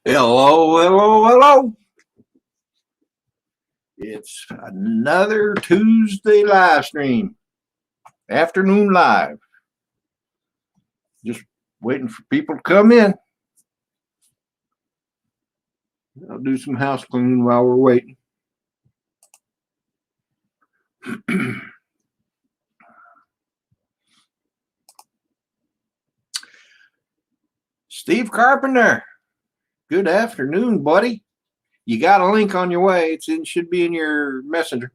Hello, hello, hello. It's another Tuesday live stream, afternoon live. Just waiting for people to come in. I'll do some house cleaning while we're waiting. Steve Carpenter, good afternoon, buddy. You got a link on your way. It should be in your messenger.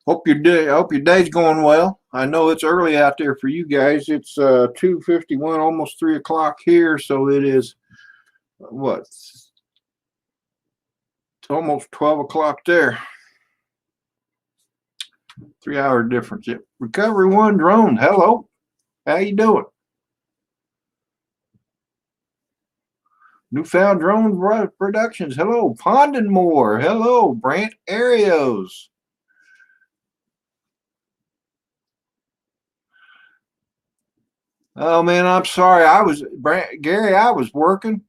Hope your day's going well. I know it's early out there for you guys. It's 2:51, almost 3 o'clock here, so it is what? It's almost 12 o'clock there. 3 hour difference. Yep. Recovery One Drone. Hello. How you doing? Newfound Drone Productions. Hello. Pond and More. Hello. Brant Arios. Oh man, I'm sorry. Gary, I was working,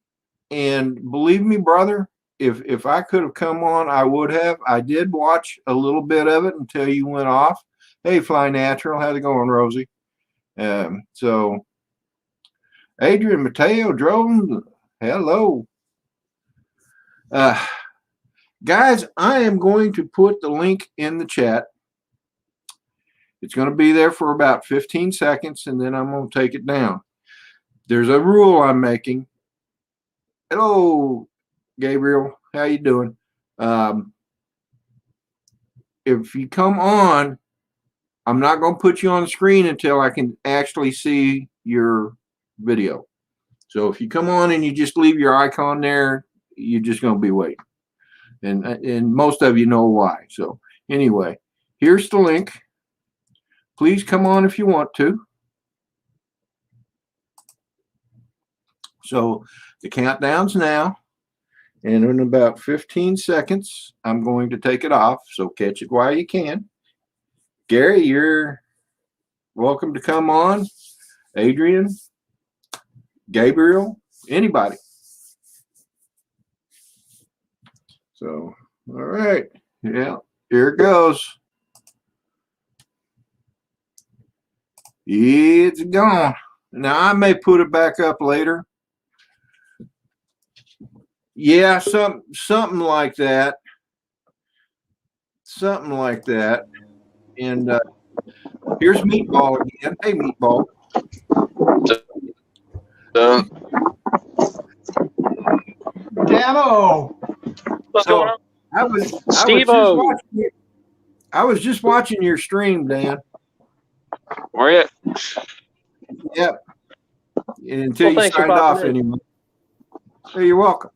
and believe me, brother, if I could have come on, I would have. I did watch a little bit of it until you went off. Hey, Fly Natural, how's it going, Rosie? So Adrian Mateo Drone, hello. Guys, I am going to put the link in the chat. It's going to be there for about 15 seconds, and then I'm going to take it down. There's a rule I'm making. Hello, Gabriel. How you doing? If you come on, I'm not going to put you on the screen until I can actually see your video. So if you come on and you just leave your icon there, you're just going to be waiting. And most of you know why. So anyway, here's the link. Please come on if you want to. So the countdown's now. And in about 15 seconds, I'm going to take it off. So catch it while you can. Gary, you're welcome to come on. Adrian, Gabriel, anybody. So, all right. Yeah, here it goes. It's gone. Now, I may put it back up later. Yeah, something like that. Something like that. And here's Meatball again. Hey, Meatball. Dano. What's going on? I was just watching your stream, Dan. Were you? Yep. Until you signed off anyway. So you're welcome.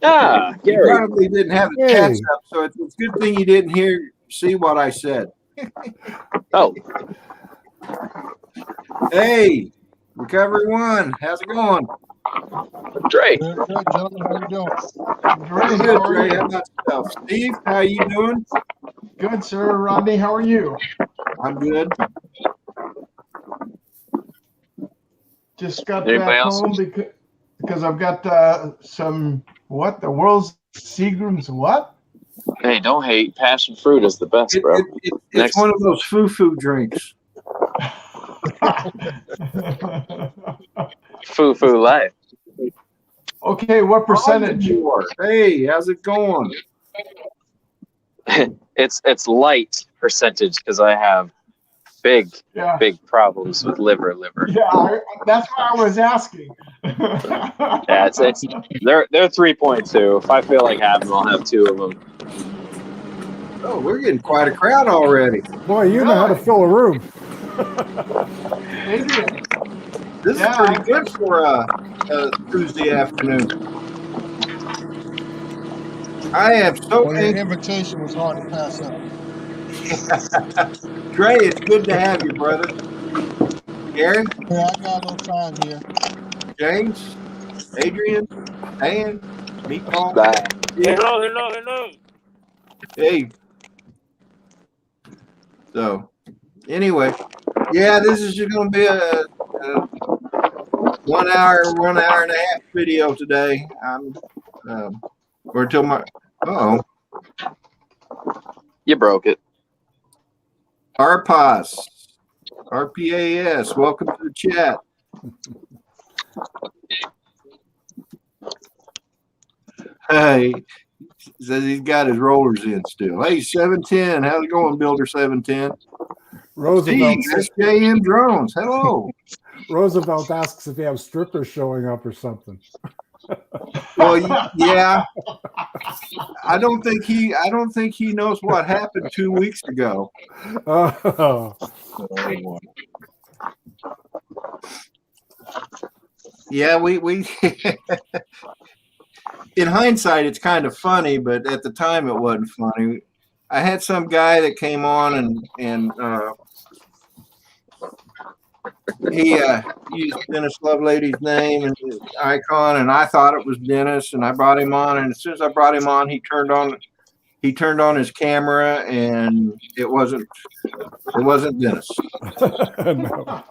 Ah, you Gary. probably didn't have the catch up, so it's a good thing you didn't see what I said. Oh. Hey, Recovery One, how's it going? Dre. Good, gentlemen. How you doing? Good, Dre. How about yourself? Steve, how you doing? Good, sir. Rodney, how are you? I'm good. Just got Anybody back else? home because I've got the world's Seagram's what? Hey, don't hate. Passion fruit is the best, bro. It's one of those foo-foo drinks. Foo-foo life. Okay, what percentage? Hey, how's it going? It's light percentage because I have big problems with liver. Yeah, that's what I was asking. Yeah, they're 3.2. If I feel like having them, I'll have 2 of them. Oh, we're getting quite a crowd already. Boy, you know how to fill a room. This is pretty good for a Tuesday afternoon. I am so Well, your invitation was hard to pass up. Trey, it's good to have you, brother. Gary? Yeah, I got a little time here. James? Adrian? Dan? Meatball. Bye. Hello. Hey. So, anyway, yeah, this is just going to be a 1 hour and a half video today. Or until my. You broke it. RPAS. RPAS. Welcome to the chat. Hey, says he's got his rollers in still. Hey, 710. How's it going, Builder 710? Roosevelt, SJM Drones. Hello. Roosevelt asks if you have strippers showing up or something. Well, yeah. I don't think he knows what happened 2 weeks ago. Oh. Yeah, we in hindsight, it's kind of funny, but at the time it wasn't funny. I had some guy that came on and he used Dennis Lovelady's name and his icon, and I thought it was Dennis, and I brought him on. And as soon as I brought him on, he turned on his camera, and it wasn't Dennis. No.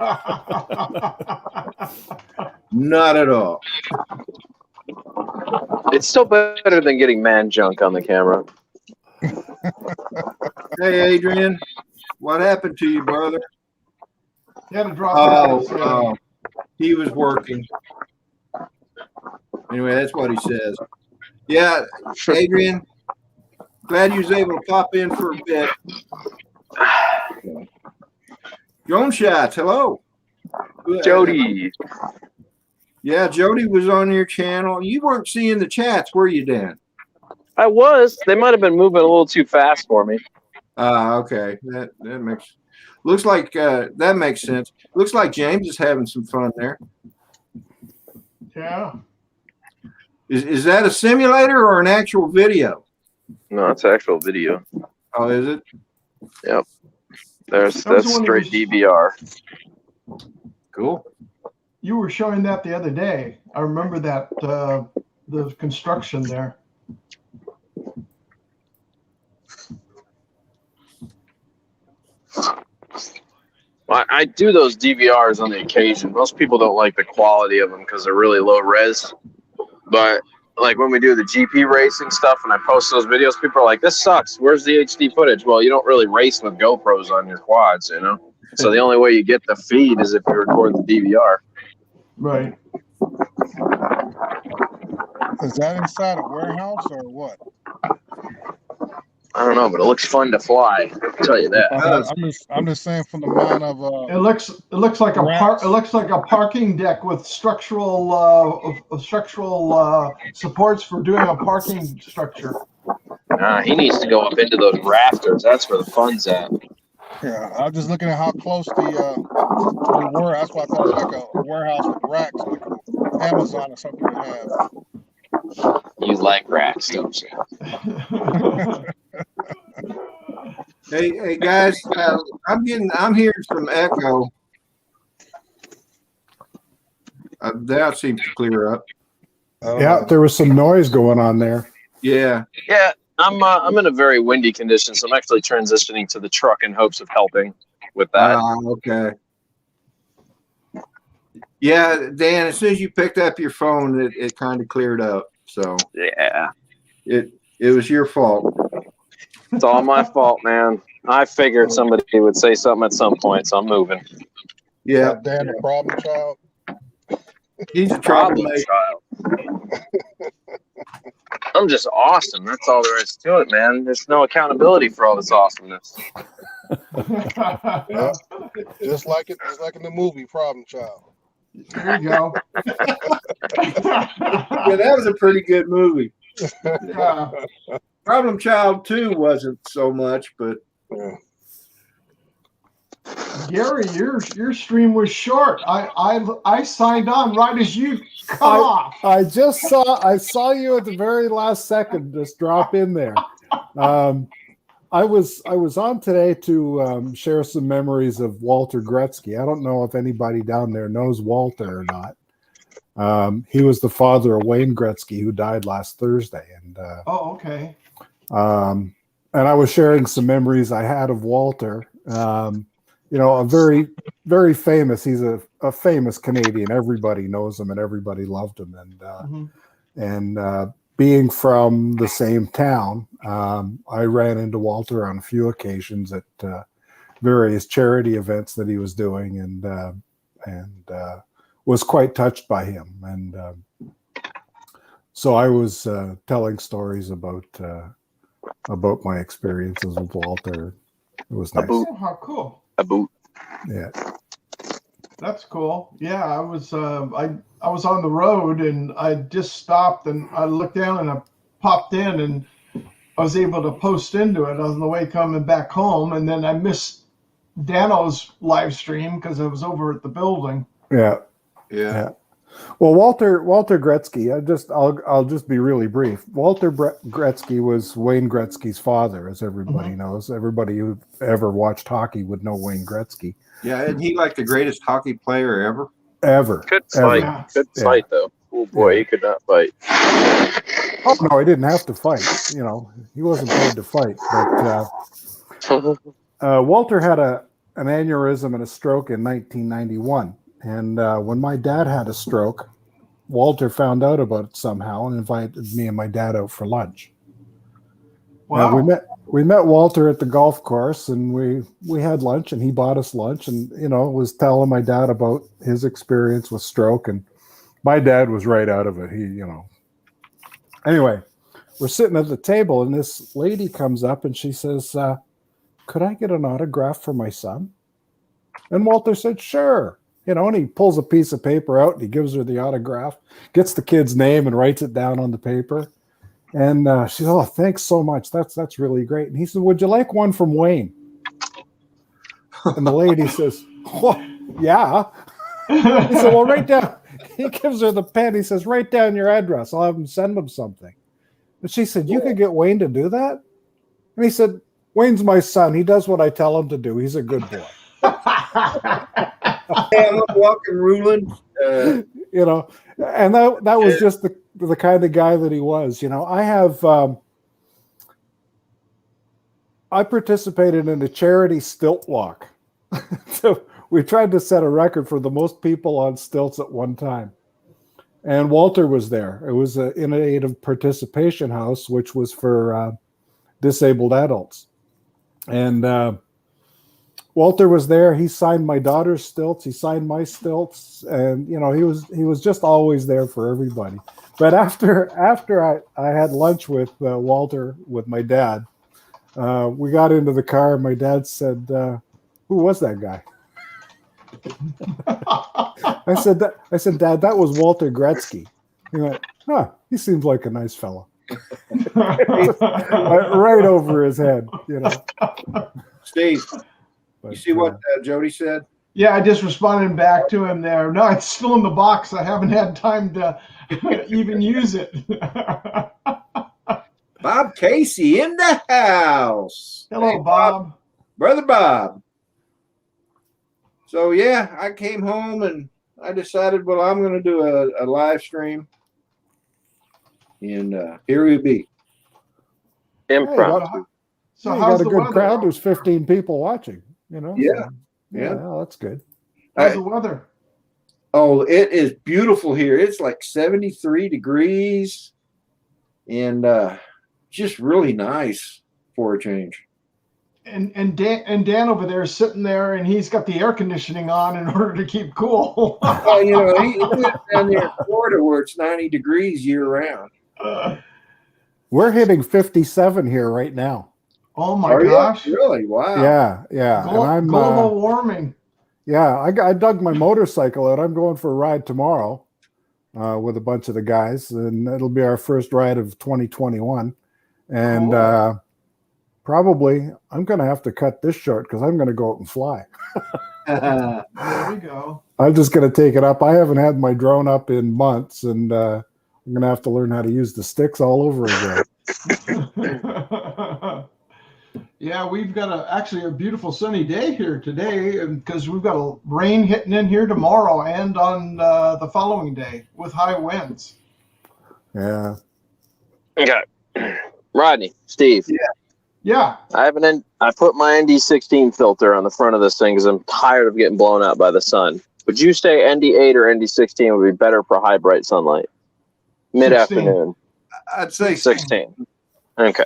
Not at all. It's still better than getting man junk on the camera. Hey, Adrian, what happened to you, brother? You had to drop out. Oh, he was working. Anyway, that's what he says. Yeah, Adrian, glad you was able to pop in for a bit. Drone shots, hello. Jody. Yeah, Jody was on your channel. You weren't seeing the chats, were you, Dan? I was. They might have been moving a little too fast for me. Okay. That looks like that makes sense. Looks like James is having some fun there. Yeah. Is that a simulator or an actual video? No, it's actual video. Oh, is it? Yep. That's one straight of those- DVR. Cool. You were showing that the other day. I remember that the construction there. I do those DVRs on the occasion. Most people don't like the quality of them because they're really low res. But like when we do the GP racing stuff and I post those videos, people are like, "This sucks. Where's the HD footage?" Well, you don't really race with GoPros on your quads, you know. So the only way you get the feed is if you record the DVR. Right. Is that inside a warehouse or what? I don't know, but it looks fun to fly. I'll tell you that. I'm just saying from the mind of It looks like a Rats. it looks like a parking deck with structural supports for doing a parking structure. He needs to go up into those rafters. That's where the fun's at. yeah. I'm just looking at how close the were. That's why I thought it was like a warehouse with racks, like Amazon or something would have. You like racks, don't you? Hey guys, I'm hearing some echo. That seems to clear up. Yeah, there was some noise going on there. Yeah. Yeah, I'm in a very windy condition, so I'm actually transitioning to the truck in hopes of helping with that. Okay. Yeah, Dan, as soon as you picked up your phone, it kind of cleared up. So Yeah, it was your fault. it's all my fault, man. I figured somebody would say something at some point, so I'm moving. Yeah. Dan, the problem child. He's a Problem troublemaker. child. I'm just awesome. That's all there is to it, man. There's no accountability for all this awesomeness. Yeah. Just like in the movie Problem Child. There you go. Yeah, that was a pretty good movie. Problem Child 2 wasn't so much, but Yeah. Gary, your stream was short. I signed on right as you cut off. I saw you at the very last second just drop in there. I was on today to share some memories of Walter Gretzky. I don't know if anybody down there knows Walter or not. He was the father of Wayne Gretzky, who died last Thursday. And Oh, okay. and I was sharing some memories I had of Walter. You know, a very, very famous. He's a famous Canadian. Everybody knows him, and everybody loved him. And being from the same town, I ran into Walter on a few occasions at various charity events that he was doing, and was quite touched by him. And so I was telling stories about my experiences with Walter. It was nice. Oh, how cool. A boot. Yeah. That's cool. Yeah, I was on the road and I just stopped and I looked down and I popped in and I was able to post into it. I was on the way coming back home, and then I missed Dano's live stream because I was over at the building. Yeah. Yeah. Well, Walter Gretzky. I'll just be really brief. Walter Gretzky was Wayne Gretzky's father, as everybody knows. Everybody who ever watched hockey would know Wayne Gretzky. Yeah, isn't he like the greatest hockey player ever? Ever. Good Ever. fight. Good fight, though. Oh boy, he could not fight. Oh no, he didn't have to fight. You know, he wasn't paid to fight. But Walter had an aneurysm and a stroke in 1991. And when my dad had a stroke, Walter found out about it somehow and invited me and my dad out for lunch. Wow. We met Walter at the golf course, and we had lunch, and he bought us lunch, and was telling my dad about his experience with stroke, and my dad was right out of it. Anyway, we're sitting at the table, and this lady comes up and she says, "Could I get an autograph for my son?" And Walter said, "Sure." And he pulls a piece of paper out and he gives her the autograph, gets the kid's name and writes it down on the paper. And she said, "Oh, thanks so much. That's really great." And he said, "Would you like one from Wayne?" And the lady says, "Oh, yeah." He said, "Well, write down." He gives her the pen. He says, "Write down your address. I'll have him send him something." And she said, "You could get Wayne to do that?" And he said, "Wayne's my son. He does what I tell him to do. He's a good boy." Hey, I'm walking ruling. And that was just the kind of guy that he was. I participated in a charity stilt walk. So we tried to set a record for the most people on stilts at one time. And Walter was there. It was an innovative participation house, which was for disabled adults. And Walter was there. He signed my daughter's stilts. He signed my stilts, and he was just always there for everybody. But after I had lunch with Walter with my dad, we got into the car. And my dad said, "Who was that guy?" I said, "Dad, that was Walter Gretzky." He went, "Huh, he seems like a nice fellow." Right over his head, Steve, But, you see what Jody said? Yeah, I just responded back to him there. No, it's still in the box. I haven't had time to even use it. Bob Casey in the house. Hello, Hey, Bob. Brother Bob. So, yeah, I came home and I decided, well, I'm going to do a live stream. And here we be. Impromptu. So you how's got a the good weather? crowd. There's 15 people watching. Yeah. So, yeah, that's good. How's the weather? Oh, it is beautiful here. It's like 73 degrees and just really nice for a change. And Dan over there is sitting there, and he's got the air conditioning on in order to keep cool. Well, he lives down there in Florida where it's 90 degrees year round. We're hitting 57 here right now. Oh my Are you? gosh! Really? Wow. Yeah. And I'm global warming. Yeah, I dug my motorcycle out. I'm going for a ride tomorrow with a bunch of the guys, and it'll be our first ride of 2021. And Cool. probably I'm going to have to cut this short because I'm going to go out and fly. There we go. I'm just going to take it up. I haven't had my drone up in months, and I'm going to have to learn how to use the sticks all over again. Yeah, we've got actually a beautiful sunny day here today because we've got a rain hitting in here tomorrow and on the following day with high winds. Yeah. Okay. Rodney, Steve. Yeah. I put my ND16 filter on the front of this thing because I'm tired of getting blown out by the sun. Would you say ND8 or ND16 would be better for high bright sunlight? Mid-afternoon. I'd say 16. Okay.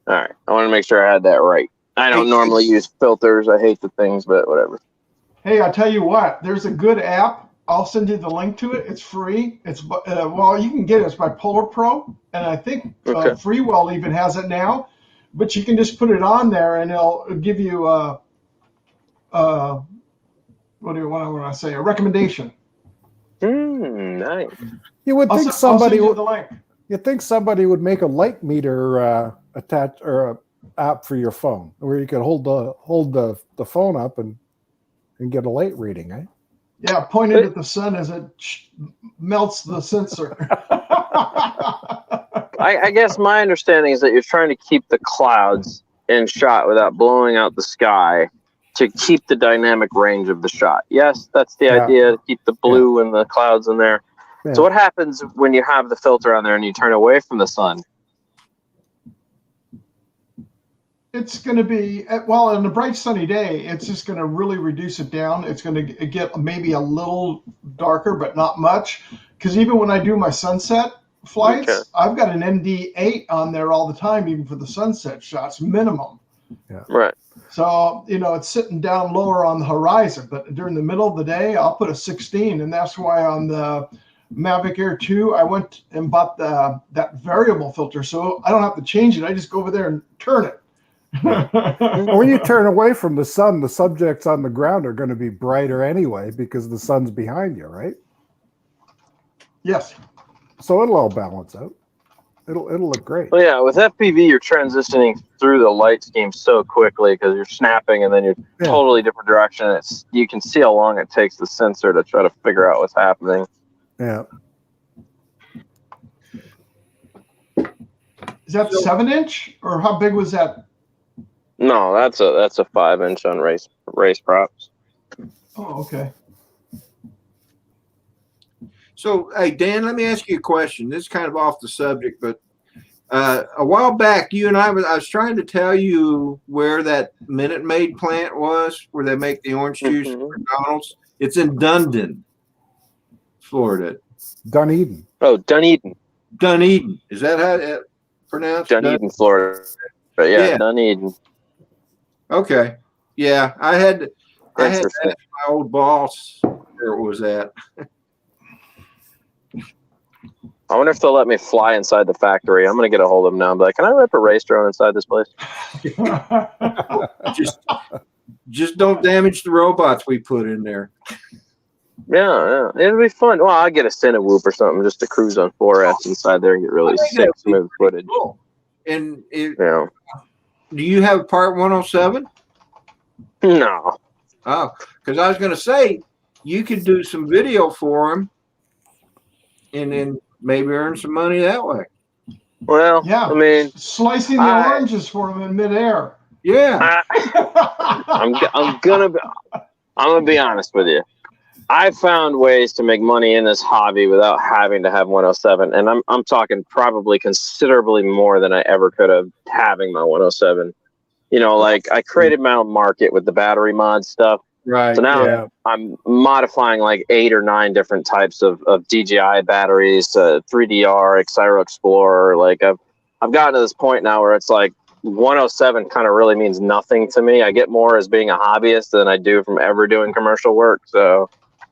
All right. I want to make sure I had that right. I don't normally use filters. I hate the things, but whatever. Hey, I'll tell you what. There's a good app. I'll send you the link to it. It's free. It's well, you can get it. It's by Polar Pro, and I think Freewell even has it now. But you can just put it on there, and it'll give you what do you want to say? A recommendation. Nice. You would think somebody would. The link. You'd think somebody would make a light meter attach or a app for your phone where you could hold the phone up and get a light reading, eh? Yeah, pointed at the sun as it melts the sensor. I guess my understanding is that you're trying to keep the clouds in shot without blowing out the sky to keep the dynamic range of the shot. Yes, that's the idea, to keep the blue and the clouds in there. Yeah. So what happens when you have the filter on there and you turn away from the sun? It's going to be, well, on a bright sunny day, it's just going to really reduce it down. It's going to get maybe a little darker, but not much. Because even when I do my sunset flights, I've got an ND8 on there all the time, even for the sunset shots, minimum. Yeah. Right. So, it's sitting down lower on the horizon. But during the middle of the day, I'll put a 16. And that's why on the Mavic Air 2, I went and bought that variable filter. So I don't have to change it. I just go over there and turn it. When you turn away from the sun, the subjects on the ground are going to be brighter anyway because the sun's behind you, right? Yes. So it'll all balance out. It'll look great. Well, yeah, with FPV, you're transitioning through the light scheme so quickly because you're snapping and then you're totally different direction. You can see how long it takes the sensor to try to figure out what's happening. Yeah. Is that 7-inch or how big was that? No, that's a 5-inch on race props. Oh, okay. So, hey, Dan, let me ask you a question. This is kind of off the subject, but a while back, you and I was trying to tell you where that Minute Maid plant was, where they make the orange juice at McDonald's. It's in Dunedin, Florida. Dunedin. Oh, Dunedin. Dunedin. Is that how it's pronounced? Dunedin, Florida. But yeah, Dunedin. Okay. Yeah, I had that my old boss where it was at. I wonder if they'll let me fly inside the factory. I'm going to get a hold of them now and be like, can I rip a race drone inside this place? just don't damage the robots we put in there. Yeah. It'll be fun. Well, I'll get a Cinewhoop or something just to cruise on 4S inside there and get really sick, smooth footage. Cool. And do you have part 107? No. Oh, because I was going to say, you could do some video for them and then maybe earn some money that way. Well, I mean, slicing the oranges for them in midair. Yeah. I'm gonna be honest with you. I've found ways to make money in this hobby without having to have 107, and I'm talking probably considerably more than I ever could have having my 107. Like I created my own market with the battery mod stuff. Right. So now I'm modifying like 8 or 9 different types of DJI batteries, 3DR, Xyro Explorer. Like I've gotten to this point now where it's like 107 kind of really means nothing to me. I get more as being a hobbyist than I do from ever doing commercial work. So,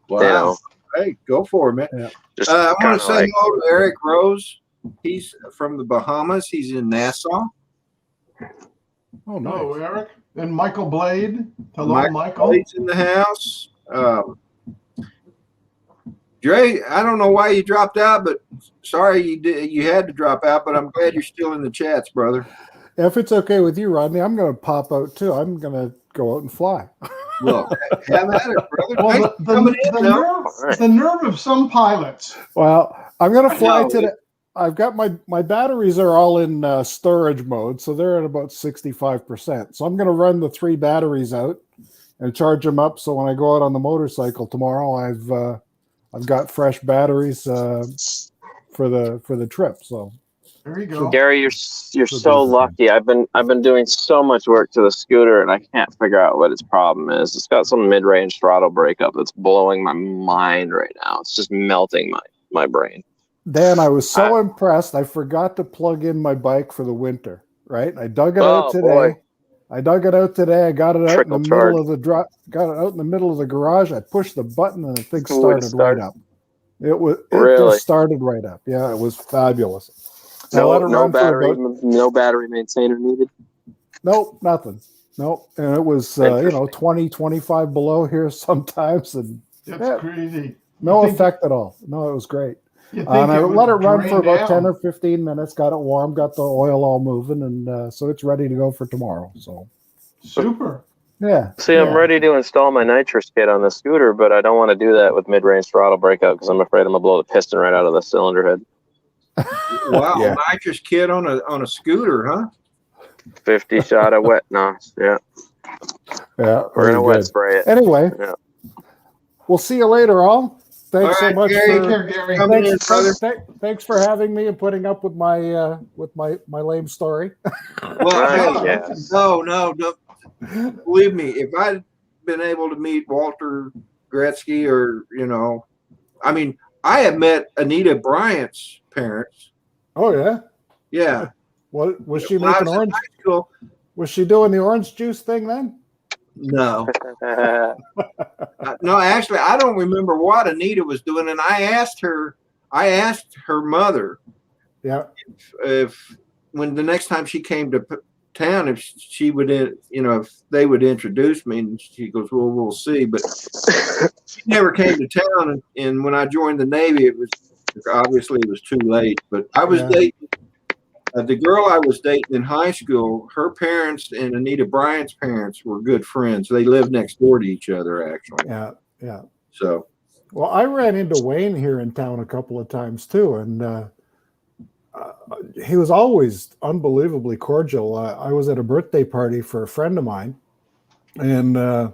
wow. Hey, go for it, man. Yeah. I want to say hello to Eric Rose. He's from the Bahamas. He's in Nassau. Oh, nice. Hello, Eric. And Michael Blade. Hello, Michael. Blade's in the house. Dre, I don't know why you dropped out, but sorry you had to drop out, but I'm glad you're still in the chats, brother. If it's okay with you, Rodney, I'm going to pop out too. I'm going to go out and fly. Look, have at it, brother. Well, the nerve of some pilots. Well, I'm going to fly today. I've got my batteries are all in storage mode, so they're at about 65%. So I'm going to run the 3 batteries out and charge them up. So when I go out on the motorcycle tomorrow, I've got fresh batteries for the trip. So There you go. Gary, you're so lucky. I've been doing so much work to the scooter, and I can't figure out what its problem is. It's got some mid-range throttle breakup that's blowing my mind right now. It's just melting my brain. Dan, I was so impressed. I forgot to plug in my bike for the winter. Right, I dug it out today. Boy. I dug it out today. I got it out Trickle in the charge. middle of the got it out in the middle of the garage. I pushed the button and the thing started right up. It just started right up. Yeah, it was fabulous. No battery maintainer needed. Nope, nothing. Nope. And it was 20, 25 below here sometimes, and That's crazy. no effect at all. No, it was great. And I let it run for about 10 or 15 minutes, got it warm, got the oil all moving, and so it's ready to go for tomorrow. So super. Yeah. See, I'm ready to install my nitrous kit on the scooter, but I don't want to do that with mid-range throttle breakout because I'm afraid I'm gonna blow the piston right out of the cylinder head. Wow, Yeah. nitrous kit on a scooter, huh? 50 shot of wet NOS. Yeah, Yeah. we're gonna wet spray it. Anyway, Yeah. We'll see you later, all. Thanks All so right, much. Gary, Take care, Gary. Coming in, brother. Thanks for having me and putting up with my lame story. Well, Right, yeah. no, believe me, if I'd been able to meet Walter Gretzky, or I have met Anita Bryant's parents. Oh yeah. Yeah. What was she When I making was in orange? high school, Was she doing the orange juice thing then? no. No, actually, I don't remember what Anita was doing, and I asked her mother, Yeah. if when the next time she came to town, if she would, if they would introduce me, and she goes, "Well, we'll see." But she never came to town, and when I joined the Navy, it was too late. But I was dating the girl I was dating in high school. Her parents and Anita Bryant's parents were good friends. They lived next door to each other, actually. Yeah. Yeah. So, Well, I ran into Wayne here in town a couple of times too, and he was always unbelievably cordial. I was at a birthday party for a friend of mine, and we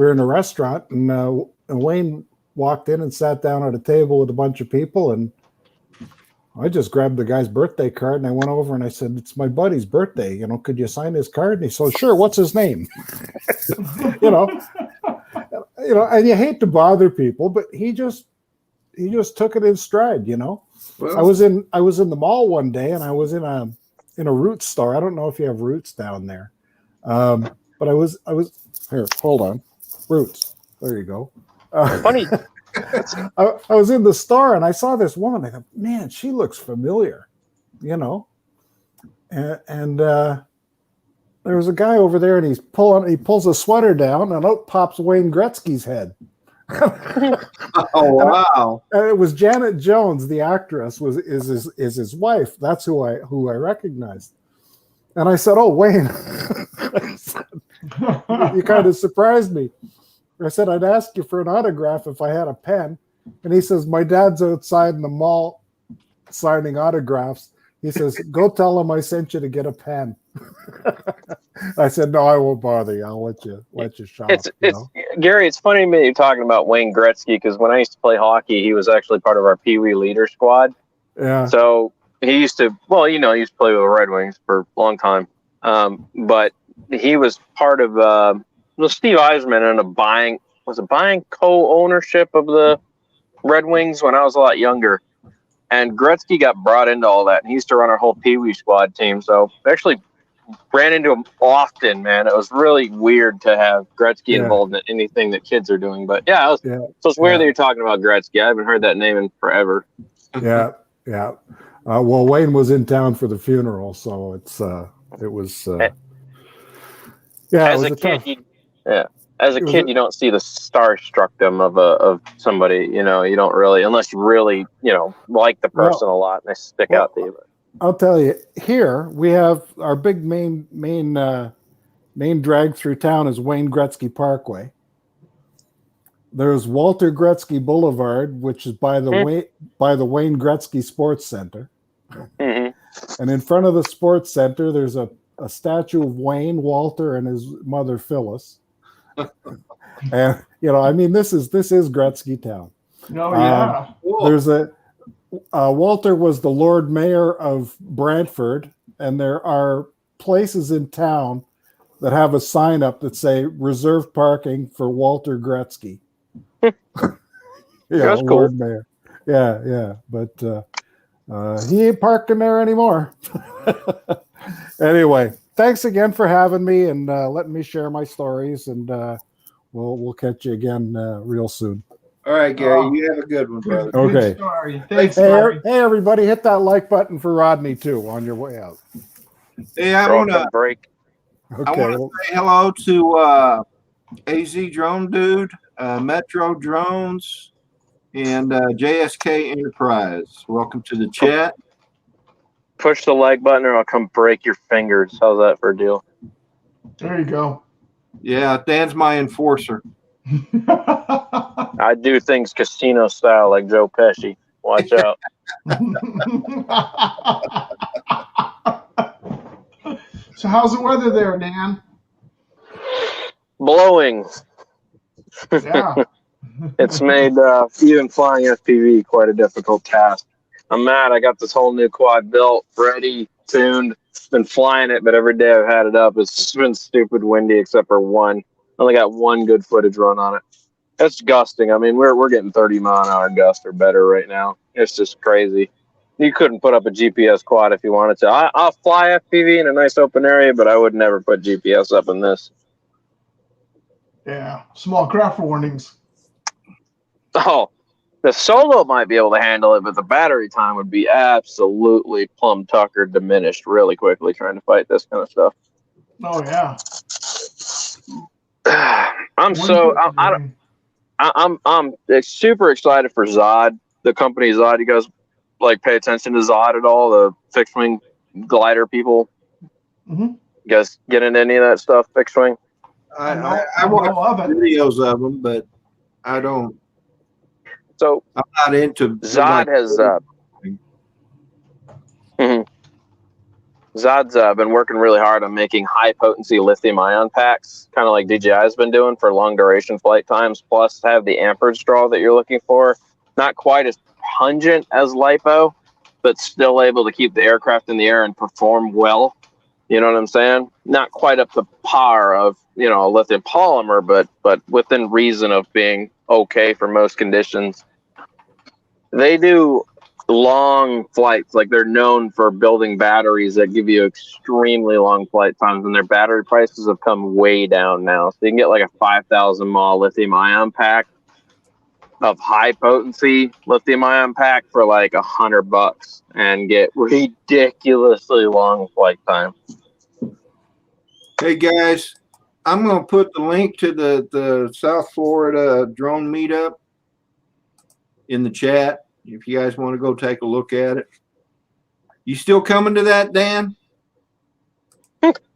were in a restaurant, and Wayne walked in and sat down at a table with a bunch of people, and I just grabbed the guy's birthday card and I went over and I said, "It's my buddy's birthday. Could you sign his card?" And he said, "Sure. What's his name?" And you hate to bother people, but he just took it in stride. well, I was in the mall one day and I was in a Roots store. I don't know if you have Roots down there, but I was here. Hold on, Roots. There you go. Funny. I was in the store and I saw this woman. I thought, man, she looks familiar, and there was a guy over there and he pulls a sweater down and out pops Wayne Gretzky's head. oh wow! And it was Janet Jones, the actress, is his wife. That's who I recognized. And I said, "Oh, Wayne," you kind of surprised me. I said, "I'd ask you for an autograph if I had a pen." And he says, "My dad's outside in the mall signing autographs." He says, "Go tell him I sent you to get a pen." I said, "No, I won't bother you. I'll let you shop." It's Gary. It's funny to me you're talking about Wayne Gretzky because when I used to play hockey, he was actually part of our Pee Wee leader squad. Yeah. So he used to play with the Red Wings for a long time. But he was part of Steve Eisman ended up buying co-ownership of the Red Wings when I was a lot younger. And Gretzky got brought into all that. And he used to run our whole Pee Wee squad team. So I actually ran into him often, man. It was really weird to have Gretzky involved in anything that kids are doing. But so it's weird that you're talking about Gretzky. I haven't heard that name in forever. Yeah. Well, Wayne was in town for the funeral, so it was. As a kid, As a kid, you don't see the starstruckdom of somebody. You don't really, unless you really, like the person a lot and they stick out to you. I'll tell you, here we have our big main drag through town is Wayne Gretzky Parkway. There's Walter Gretzky Boulevard, which is by the Wayne Gretzky Sports Center. And in front of the sports center, there's a statue of Wayne, Walter, and his mother Phyllis. And I mean, this is Gretzky Town. Oh yeah. There's Walter was the Lord Mayor of Brantford, and there are places in town that have a sign up that say reserved parking for Walter Gretzky. That's cool. Lord Mayor. Yeah. But he ain't parking there anymore. Anyway, thanks again for having me and letting me share my stories, and we'll catch you again real soon. All right, Gary, you have a good one, brother. Okay. Good story. Thanks, Gary. Hey, everybody, hit that like button for Rodney too on your way out. Hey, I want to break. Okay. say hello to AZ Drone Dude, Metro Drones, and JSK Enterprise. Welcome to the chat. Push the like button or I'll come break your fingers. How's that for a deal? There you go. Yeah, Dan's my enforcer. I do things casino style like Joe Pesci. Watch out. So how's the weather there, Dan? Blowing. Yeah. It's made even flying FPV quite a difficult task. I'm mad. I got this whole new quad built, ready, tuned. Been flying it, but every day I've had it up, it's been stupid windy except for one. Only got one good footage run on it. It's gusting. I mean, we're getting 30-mile-an-hour gust or better right now. It's just crazy. You couldn't put up a GPS quad if you wanted to. I'll fly FPV in a nice open area, but I would never put GPS up in this. Yeah. Small craft warnings. Oh, the solo might be able to handle it, but the battery time would be absolutely plum tucker diminished really quickly trying to fight this kind of stuff. Oh yeah. I'm super excited for Zod, the company Zod. You guys pay attention to Zod at all? The fixed wing glider people. Mm-hmm. You guys get into any of that stuff? Fixed wing. I watch videos of them, but I don't. So I'm not into Zod has. Zod's been working really hard on making high potency lithium ion packs, kind of like DJI's been doing for long duration flight times, plus have the amperage draw that you're looking for. Not quite as pungent as LiPo, but still able to keep the aircraft in the air and perform well. You know what I'm saying? Not quite up to par of, a lithium polymer, but within reason of being okay for most conditions. They do long flights, like they're known for building batteries that give you extremely long flight times, and their battery prices have come way down now. So you can get like a 5,000 mAh lithium ion pack of high potency lithium ion pack for like $100 and get ridiculously long flight time. Hey guys, I'm going to put the link to the South Florida drone meetup in the chat if you guys want to go take a look at it. You still coming to that, Dan?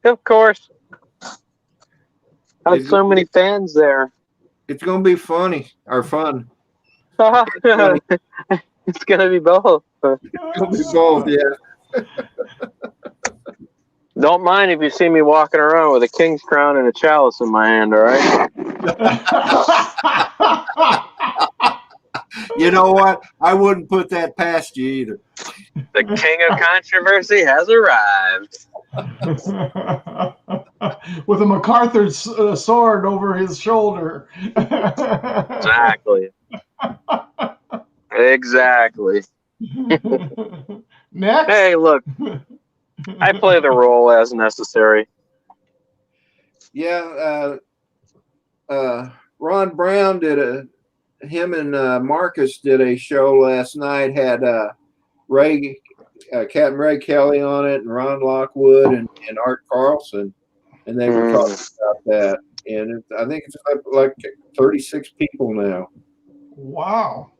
Of course. I have so many fans there. It's going to be funny or fun. It's going to be both. It's going to be both, yeah. Don't mind if you see me walking around with a king's crown and a chalice in my hand, all right? You know what? I wouldn't put that past you either. The king of controversy has arrived. With a MacArthur sword over his shoulder. Exactly. Exactly. Next. Hey, look. I play the role as necessary. Yeah, Ron Brown him and Marcus did a show last night, had Captain Ray Kelly on it, and Ron Lockwood and Art Carlson, and they were talking about that. And I think it's like 36 people now. Wow.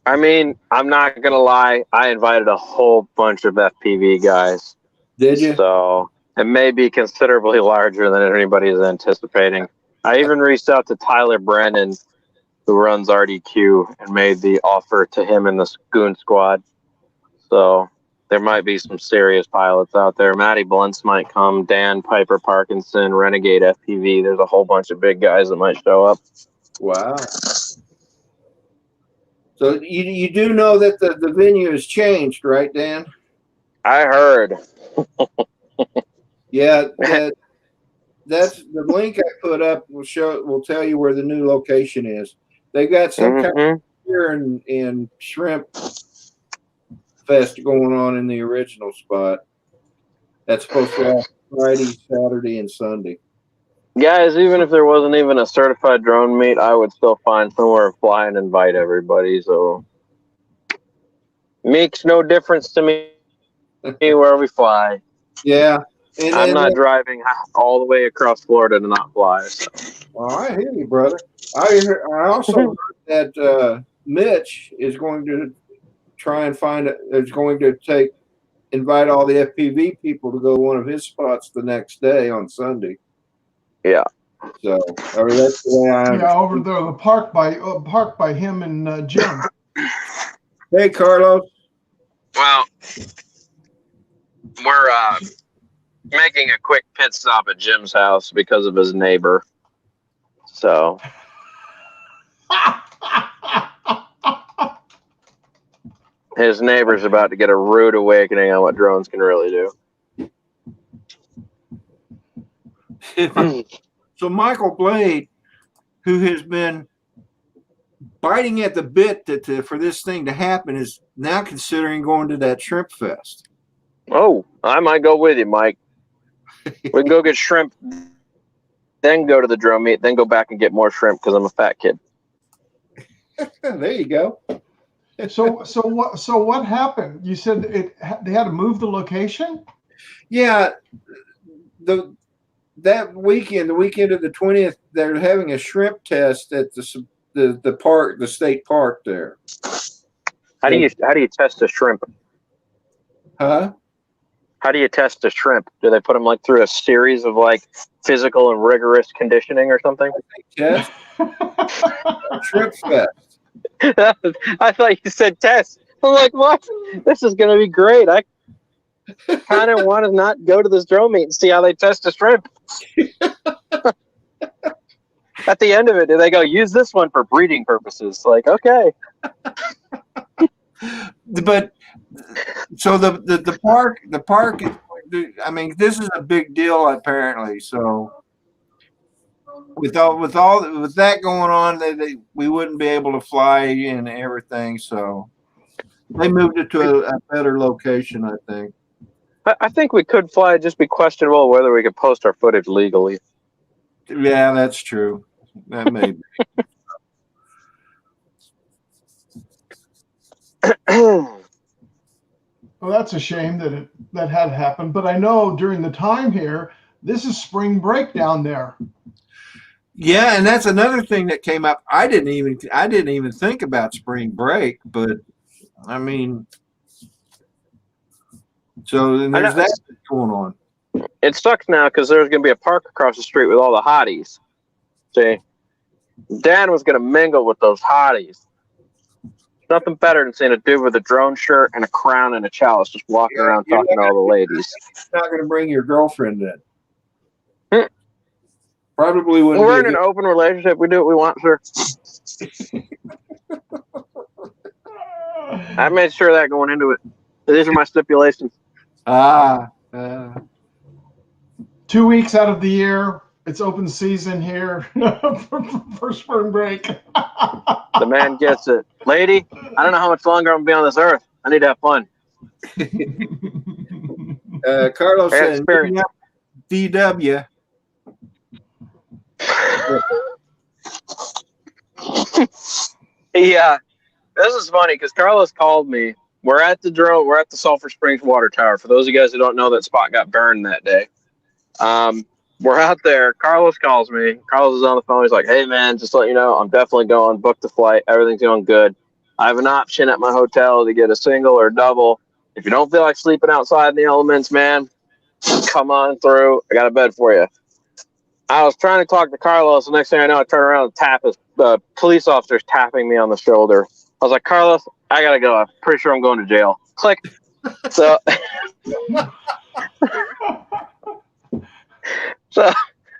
I mean, I'm not going to lie. I invited a whole bunch of FPV guys. Did you? So it may be considerably larger than anybody is anticipating. I even reached out to Tyler Brennan, who runs RDQ, and made the offer to him and the Goon Squad. So there might be some serious pilots out there. Matty Blunts might come. Dan Piper Parkinson, Renegade FPV. There's a whole bunch of big guys that might show up. Wow. So you do know that the venue has changed, right, Dan? I heard. Yeah, that's the link I put up will tell you where the new location is. They got some kind of beer and shrimp fest going on in the original spot. That's supposed to last Friday, Saturday, and Sunday. Guys, even if there wasn't even a certified drone meet, I would still find somewhere to fly and invite everybody. So makes no difference to me where we fly. Yeah. I'm not driving all the way across Florida to not fly. So. Well, I hear you, brother. I also heard that Mitch is going to try and invite all the FPV people to go to one of his spots the next day on Sunday. Yeah. So, I mean, that's the way I. Yeah, over there, the park by him and Jim. Hey, Carlos. Well, we're making a quick pit stop at Jim's house because of his neighbor. So. His neighbor's about to get a rude awakening on what drones can really do. So Michael Blade, who has been biting at the bit for this thing to happen, is now considering going to that shrimp fest. Oh, I might go with you, Mike. We can go get shrimp, then go to the drone meet, then go back and get more shrimp because I'm a fat kid. There you go. So what happened? You said they had to move the location? Yeah, that weekend, the weekend of the 20th, they're having a shrimp test at the park, the state park there. How do you test a shrimp? Huh? How do you test a shrimp? Do they put them like through a series of like physical and rigorous conditioning or something? Test. Shrimp fest. I thought you said test. I'm like, what? This is going to be great. I kind of want to not go to this drone meet and see how they test a shrimp. At the end of it, do they go, use this one for breeding purposes? Like, okay. But so the park is, I mean, this is a big deal apparently. So with that going on, we wouldn't be able to fly and everything. So they moved it to a better location, I think. I think we could fly. It'd just be questionable whether we could post our footage legally. Yeah, that's true. That may be. Well, that's a shame that had happened. But I know during the time here, this is spring break down there. Yeah, and that's another thing that came up. I didn't even think about spring break, but I mean, so then there's that going on. It sucks now because there's going to be a park across the street with all the hotties. See, Dan was going to mingle with those hotties. Nothing better than seeing a dude with a drone shirt and a crown and a chalice just walking around talking to all the ladies. You're not going to bring your girlfriend in. Probably wouldn't. We're in an open relationship. We do what we want, sir. I made sure of that going into it. These are my stipulations. 2 weeks out of the year, it's open season here for spring break. The man gets it. Lady, I don't know how much longer I'm going to be on this earth. I need to have fun. Carlos said, DW. Yeah, this is funny because Carlos called me. We're at the Sulphur Springs water tower. For those of you guys who don't know, that spot got burned that day. We're out there. Carlos calls me. Carlos is on the phone. He's like, hey, man, just to let you know, I'm definitely going. Book the flight. Everything's going good. I have an option at my hotel to get a single or double. If you don't feel like sleeping outside in the elements, man, come on through. I got a bed for you. I was trying to talk to Carlos. The next thing I know, I turn around and tap his police officer's tapping me on the shoulder. I was like, Carlos, I got to go. I'm pretty sure I'm going to jail. Click. So, so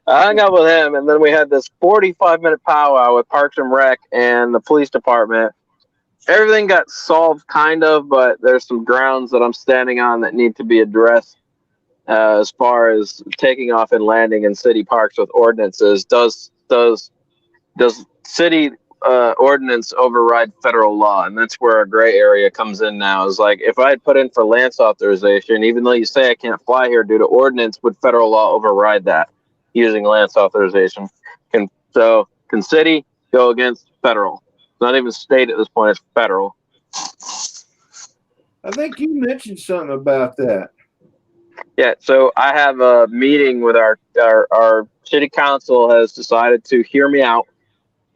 I hung out with him, and then we had this 45-minute powwow with Parks and Rec and the police department. Everything got solved, kind of, but there's some grounds that I'm standing on that need to be addressed as far as taking off and landing in city parks with ordinances. Does city ordinance override federal law? And that's where a gray area comes in now. Is like, if I had put in for Lance authorization, even though you say I can't fly here due to ordinance, would federal law override that using Lance authorization? Can city go against federal? It's not even state at this point, it's federal. I think you mentioned something about that. Yeah, so I have a meeting with our city council has decided to hear me out.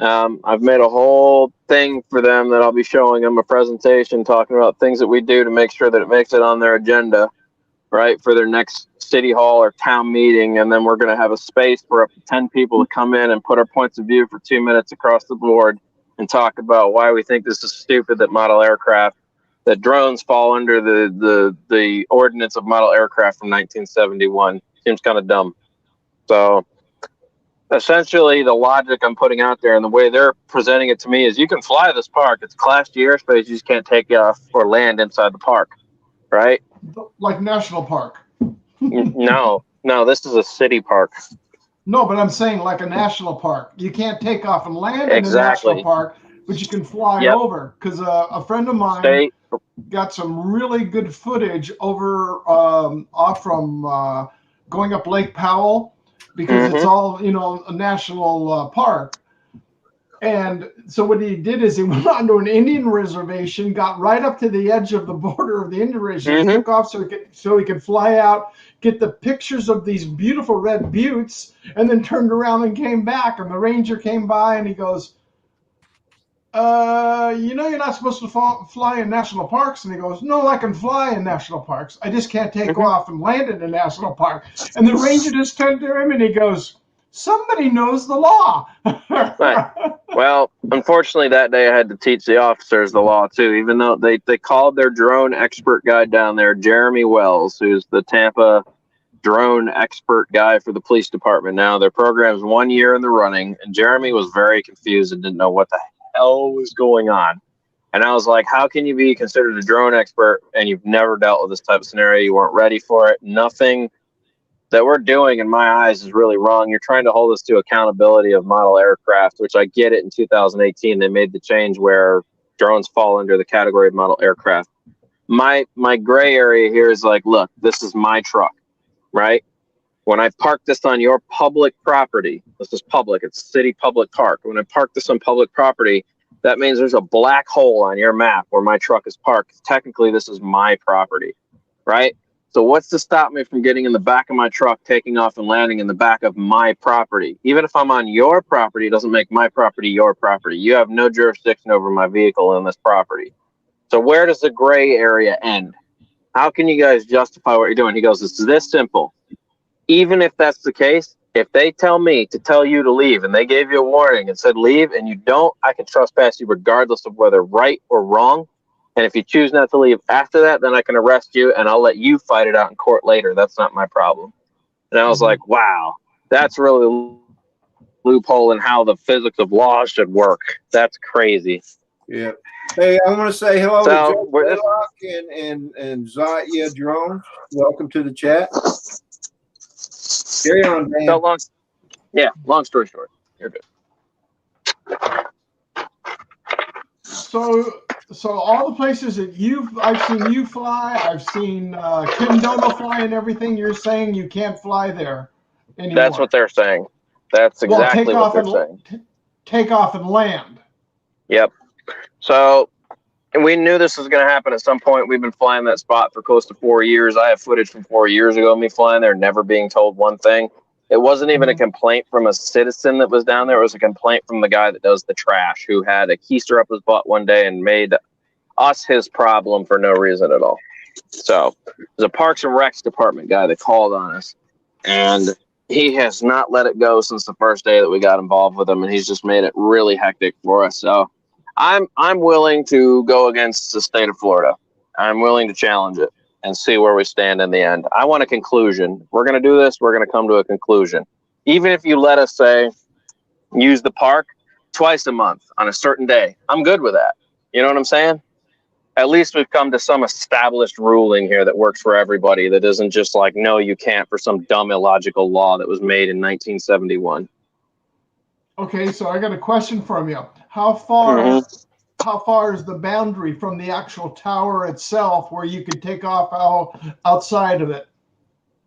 I've made a whole thing for them that I'll be showing them, a presentation talking about things that we do to make sure that it makes it on their agenda, right, for their next city hall or town meeting. And then we're going to have a space for up to 10 people to come in and put our points of view for 2 minutes across the board and talk about why we think this is stupid that model aircraft, that drones fall under the ordinance of model aircraft from 1971. Seems kind of dumb. So essentially the logic I'm putting out there and the way they're presenting it to me is you can fly this park. It's Class G airspace. You just can't take off or land inside the park, right? Like national park. No, this is a city park. No, but I'm saying like a national park. You can't take off and land in a Exactly. national park, but you can fly Yep. over. Because a friend of mine State. got some really good footage over off from going up Lake Powell, because it's all, a national park. And so what he did is he went onto an Indian reservation, got right up to the edge of the border of the Indian reservation, took off so he could fly out, get the pictures of these beautiful red buttes, and then turned around and came back. And the ranger came by and he goes, you're not supposed to fly in national parks. And he goes, no, I can fly in national parks. I just can't take off and land in a national park. And the ranger just turned to him and he goes, somebody knows the law. Right. Well, unfortunately, that day I had to teach the officers the law too, even though they called their drone expert guy down there, Jeremy Wells, who's the Tampa drone expert guy for the police department now. Their program's 1 year in the running, and Jeremy was very confused and didn't know what the hell was going on. And I was like, how can you be considered a drone expert and you've never dealt with this type of scenario? You weren't ready for it. Nothing that we're doing in my eyes is really wrong. You're trying to hold us to accountability of model aircraft, which I get it. In 2018 they made the change where drones fall under the category of model aircraft. My gray area here is like, look, this is my truck, right? When I park this on your public property, this is public, it's city public park. When I park this on public property, that means there's a black hole on your map where my truck is parked. Technically this is my property, right? So what's to stop me from getting in the back of my truck, taking off and landing in the back of my property? Even if I'm on your property, it doesn't make my property your property. You have no jurisdiction over my vehicle in this property. So where does the gray area end? How can you guys justify what you're doing? He goes, it's this simple. Even if that's the case, if they tell me to tell you to leave and they gave you a warning and said leave and you don't, I can trespass you regardless of whether right or wrong. And if you choose not to leave after that, then I can arrest you and I'll let you fight it out in court later. That's not my problem. And I was like, wow, that's really a loophole in how the physics of law should work. That's crazy. Yeah. Hey, I want to say hello So, to Joe Blaylock and Zatya Drone. Welcome to the chat. Carry on, Dan. Long story short, you're good. So all the places that I've seen you fly, I've seen Kim Dono fly and everything. You're saying you can't fly there anymore. That's what they're saying. That's exactly what they're saying. Take off and land. Yep. So, and we knew this was going to happen at some point. We've been flying that spot for close to 4 years. I have footage from 4 years ago of me flying there, never being told one thing. It wasn't even a complaint from a citizen that was down there. It was a complaint from the guy that does the trash, who had a keister up his butt one day and made us his problem for no reason at all. So there's a Parks and Recs department guy that called on us, and he has not let it go since the first day that we got involved with him, and he's just made it really hectic for us. So I'm willing to go against the state of Florida. I'm willing to challenge it. and see where we stand in the end. I want a conclusion. If we're going to do this, we're going to come to a conclusion. Even if you let us say, use the park twice a month on a certain day, I'm good with that. You know what I'm saying? At least we've come to some established ruling here that works for everybody, that isn't just like, no, you can't, for some dumb illogical law that was made in 1971. Okay, so I got a question from you. How far is the boundary from the actual tower itself where you could take off outside of it?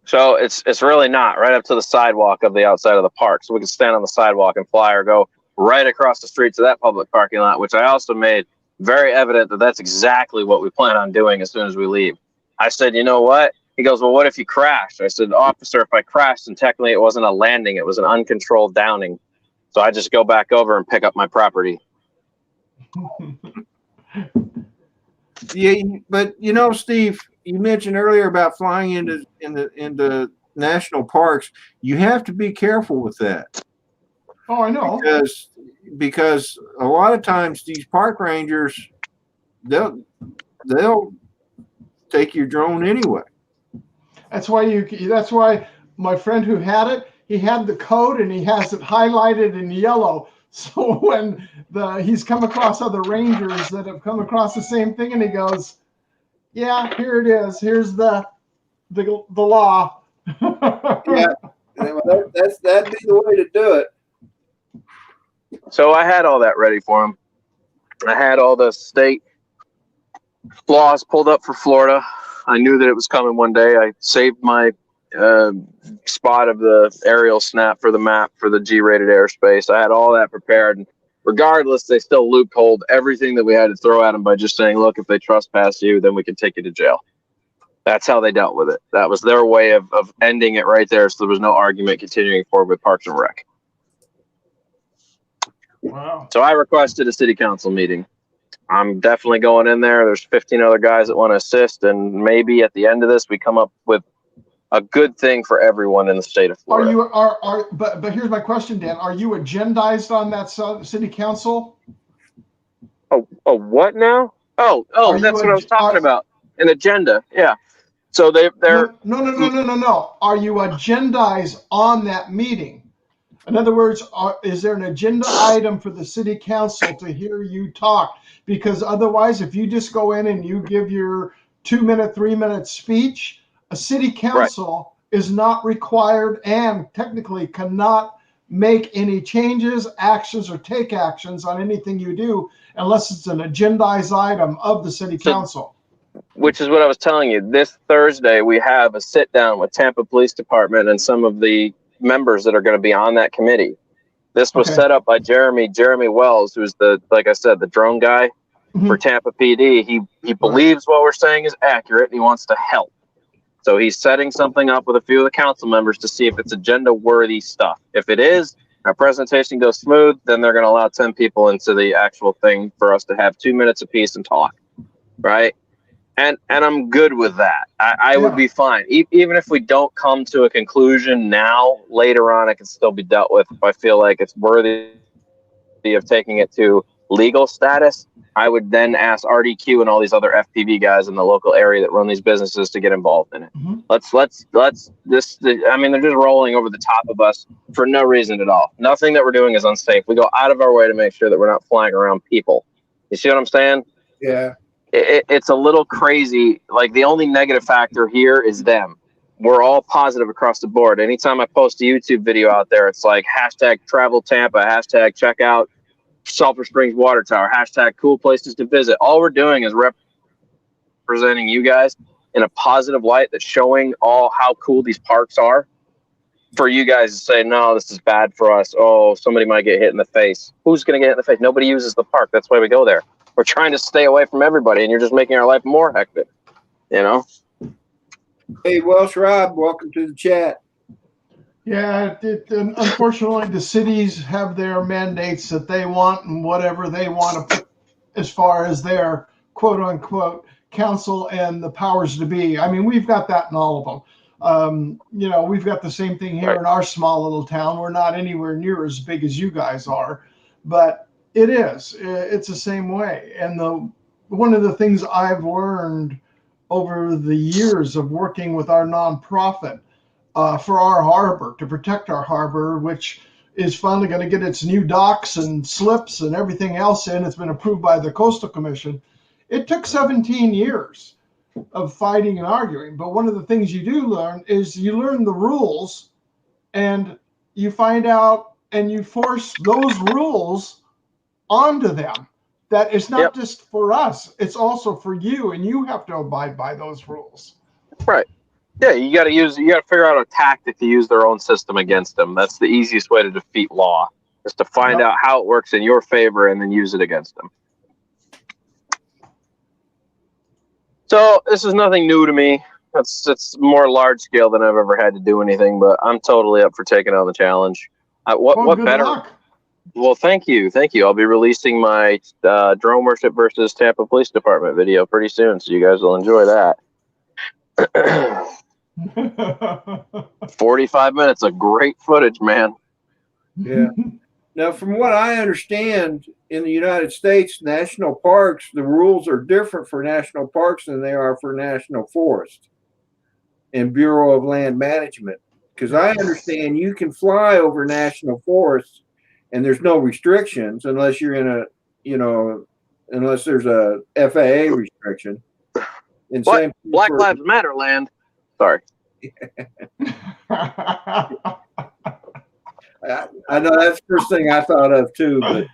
So it's really not right up to the sidewalk of the outside of the park. So we can stand on the sidewalk and fly, or go right across the street to that public parking lot, which I also made very evident that that's exactly what we plan on doing as soon as we leave. I said, you know what? He goes, well, what if you crashed? I said, officer, if I crashed, and technically it wasn't a landing, it was an uncontrolled downing. So I just go back over and pick up my property. Yeah, but you know, Steve, you mentioned earlier about flying into national parks. You have to be careful with that. Oh, I know. Because a lot of times these park rangers, they'll take your drone anyway. That's why my friend who had it, he had the code and he has it highlighted in yellow. So when he's come across other rangers that have come across the same thing, and he goes, yeah, here it is. Here's the law. Yeah, that'd be the way to do it. So I had all that ready for him. I had all the state laws pulled up for Florida. I knew that it was coming one day. I saved my spot of the aerial snap for the map for the G-rated airspace. I had all that prepared. And regardless, they still loopholed everything that we had to throw at them by just saying, look, if they trespass you, then we can take you to jail. That's how they dealt with it. That was their way of ending it right there, so there was no argument continuing forward with Parks and Rec. Wow. So I requested a city council meeting. I'm definitely going in there. There's 15 other guys that want to assist, and maybe at the end of this, we come up with a good thing for everyone in the state of Florida. But here's my question, Dan. Are you agendized on that city council? Oh, what now? Oh, that's what I was talking about. An agenda, yeah. So they're No. Are you agendized on that meeting? In other words, is there an agenda item for the city council to hear you talk? Because otherwise, if you just go in and you give your 2-minute, 3-minute speech, a city council is not required and technically cannot make any changes, actions, or take actions on anything you do unless it's an agendized item of the city council. Which is what I was telling you. This Thursday, we have a sit down with Tampa Police Department and some of the members that are going to be on that committee. This was set up by Jeremy Wells, who's like I said, the drone guy for Tampa PD. He believes what we're saying is accurate, and he wants to help. So he's setting something up with a few of the council members to see if it's agenda-worthy stuff. If it is, our presentation goes smooth, then they're going to allow 10 people into the actual thing for us to have 2 minutes apiece and talk, right? And I'm good with that. I would be fine. Even if we don't come to a conclusion now, later on, it can still be dealt with. If I feel like it's worthy of taking it to legal status, I would then ask RDQ and all these other FPV guys in the local area that run these businesses to get involved in it. I mean, they're just rolling over the top of us for no reason at all. Nothing that we're doing is unsafe. We go out of our way to make sure that we're not flying around people. You see what I'm saying? Yeah. It's a little crazy. Like, the only negative factor here is them. We're all positive across the board. Anytime I post a YouTube video out there, it's like hashtag travel Tampa, hashtag check out Sulphur Springs Water Tower, hashtag cool places to visit. All we're doing is representing you guys in a positive light, that's showing all how cool these parks are, for you guys to say, no, this is bad for us. Oh, somebody might get hit in the face. Who's going to get hit in the face? Nobody uses the park. That's why we go there. We're trying to stay away from everybody, and you're just making our life more hectic, you know? Hey, Welsh Rob, welcome to the chat. Yeah, unfortunately, the cities have their mandates that they want and whatever they want to put as far as their quote-unquote council and the powers to be. I mean, we've got that in all of them. You know, we've got the same thing here in our small little town. We're not anywhere near as big as you guys are, but it's the same way. And one of the things I've learned over the years of working with our nonprofit for our harbor, to protect our harbor, which is finally going to get its new docks and slips and everything else in. It's been approved by the Coastal Commission. It took 17 years of fighting and arguing. But one of the things you do learn is you learn the rules, and you find out and you force those rules onto them. That it's not just for us, it's also for you, and you have to abide by those rules. Right. Yeah, you got to figure out a tactic to use their own system against them. That's the easiest way to defeat law, is to find out how it works in your favor and then use it against them. So this is nothing new to me. It's more large scale than I've ever had to do anything, but I'm totally up for taking on the challenge. What good better? Luck. Well, thank you. I'll be releasing my drone worship versus Tampa Police Department video pretty soon, so you guys will enjoy that. 45 minutes of great footage, man. Yeah. Now, from what I understand, in the United States, national parks, the rules are different for national parks than they are for national forest and Bureau of Land Management. Because I understand you can fly over national forests and there's no restrictions unless you're in a, unless there's a FAA restriction. And what? Black Lives Matter land. Sorry. I know that's the first thing I thought of too, but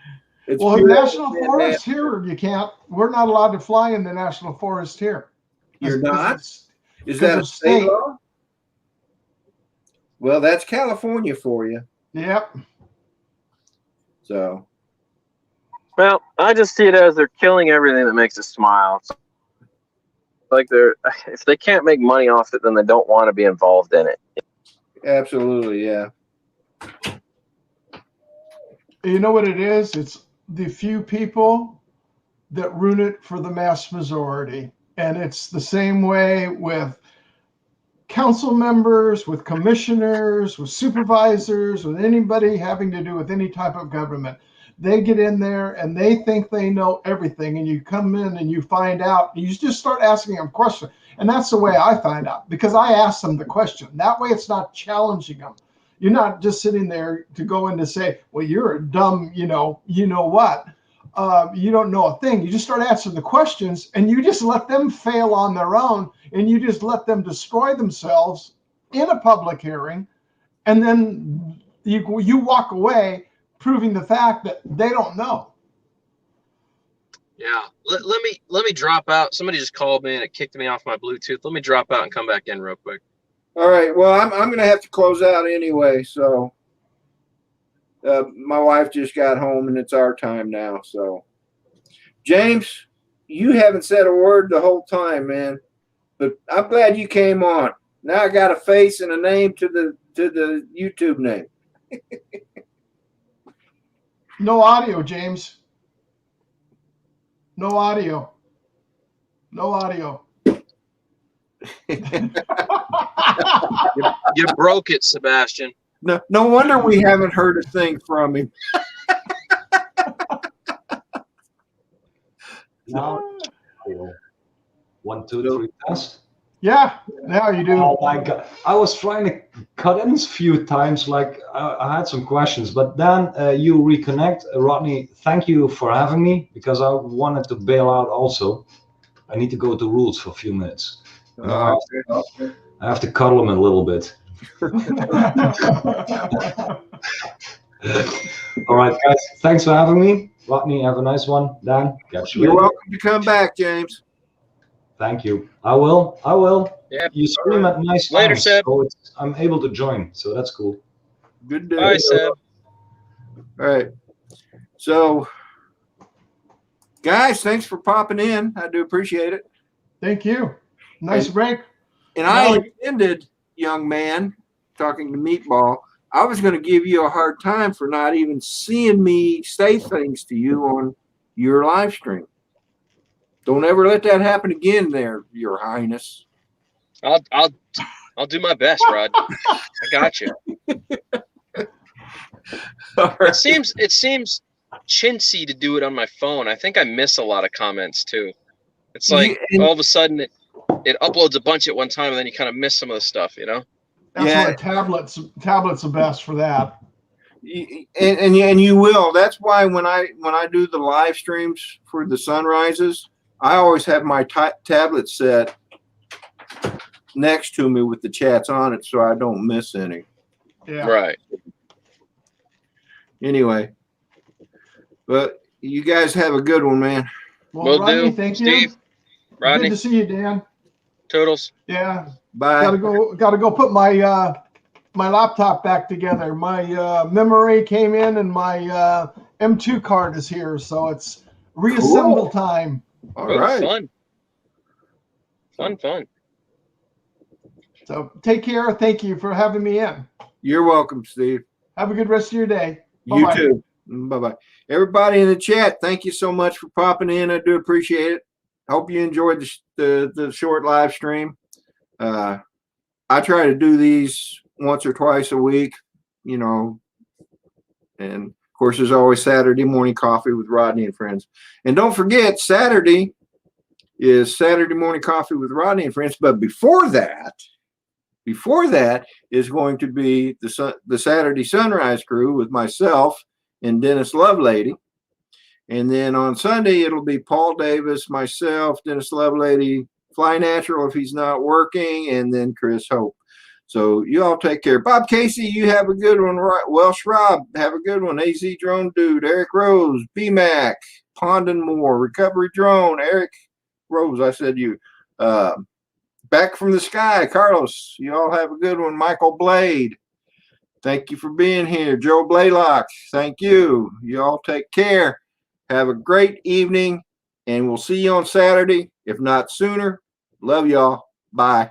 it's national forest here, you can't. We're not allowed to fly in the national forest here. You're not? Is that a state law? Well, that's California for you. Yep. So. Well, I just see it as they're killing everything that makes us smile. It's like if they can't make money off it, then they don't want to be involved in it. Absolutely, yeah. You know what it is? It's the few people that ruin it for the mass majority. And it's the same way with council members, with commissioners, with supervisors, with anybody having to do with any type of government. They get in there and they think they know everything, and you come in and you find out, and you just start asking them questions. And that's the way I find out, because I ask them the question. That way it's not challenging them. You're not just sitting there to go in to say, well, you're a dumb, you know what? You don't know a thing. You just start answering the questions, and you just let them fail on their own, and you just let them destroy themselves in a public hearing, and then you walk away proving the fact that they don't know. Yeah. Let me drop out. Somebody just called me and it kicked me off my Bluetooth. Let me drop out and come back in real quick. All right. Well, I'm going to have to close out anyway. So my wife just got home and it's our time now. So James, you haven't said a word the whole time, man, but I'm glad you came on. Now I got a face and a name to the YouTube name. No audio, James. No audio. No audio. You broke it, Sebastian. No wonder we haven't heard a thing from him. Now, 1, 2, 3 test. Yeah, now you do. Oh my God. I was trying to cut in a few times, like I had some questions, but then you reconnect. Rodney, thank you for having me, because I wanted to bail out also. I need to go to rules for a few minutes. I have to cuddle him a little bit. All right, guys. Thanks for having me. Rodney, have a nice one. Dan, catch you later. You're welcome to come back, James. Thank you. I will. Yeah. You stream at nice Later, times, Seb. so I'm able to join, so that's cool. Good day. Bye, Seb. All right. So, guys, thanks for popping in. I do appreciate it. Thank you. Nice break. And I intended, young man, talking to Meatball, I was going to give you a hard time for not even seeing me say things to you on your live stream. Don't ever let that happen again there, Your Highness. I'll do my best, Rod. I got you. All right. It seems chintzy to do it on my phone. I think I miss a lot of comments too. It's like all of a sudden it uploads a bunch at one time, and then you kind of miss some of the stuff, you know. That's Yeah. why tablets are best for that. And you will. That's why when I do the live streams for the sunrises, I always have my tablet set next to me with the chats on it, so I don't miss any. Yeah. Right. Anyway, but you guys have a good one, man. Well, Will Rodney, do. thank Steve, you. Rodney, Good to see you, Dan. Toodles. Yeah. Bye. Gotta go put my my laptop back together. My memory came in and my M2 card is here, so it's reassemble Cool. time. All Oh, right. Fun. So take care. Thank you for having me in. You're welcome, Steve. Have a good rest of your day. You Bye-bye. too. Bye-bye. Everybody in the chat, thank you so much for popping in. I do appreciate it. Hope you enjoyed the short live stream. I try to do these once or twice a week, you know, and of course there's always Saturday morning coffee with Rodney and friends. And don't forget, Saturday is Saturday morning coffee with Rodney and friends. But before that is going to be the Saturday Sunrise Crew with myself and Dennis Lovelady. And then on Sunday, it'll be Paul Davis, myself, Dennis Lovelady, Fly Natural if he's not working, and then Chris Hope. So you all take care. Bob Casey, you have a good one. Welsh Rob, have a good one. AZ Drone Dude, Eric Rose, BMAC, Pond and Moore, Recovery Drone, Eric Rose, I said you. Back from the Sky, Carlos, you all have a good one. Michael Blade, thank you for being here. Joe Blaylock, thank you. You all take care. Have a great evening, and we'll see you on Saturday, if not sooner. Love y'all. Bye.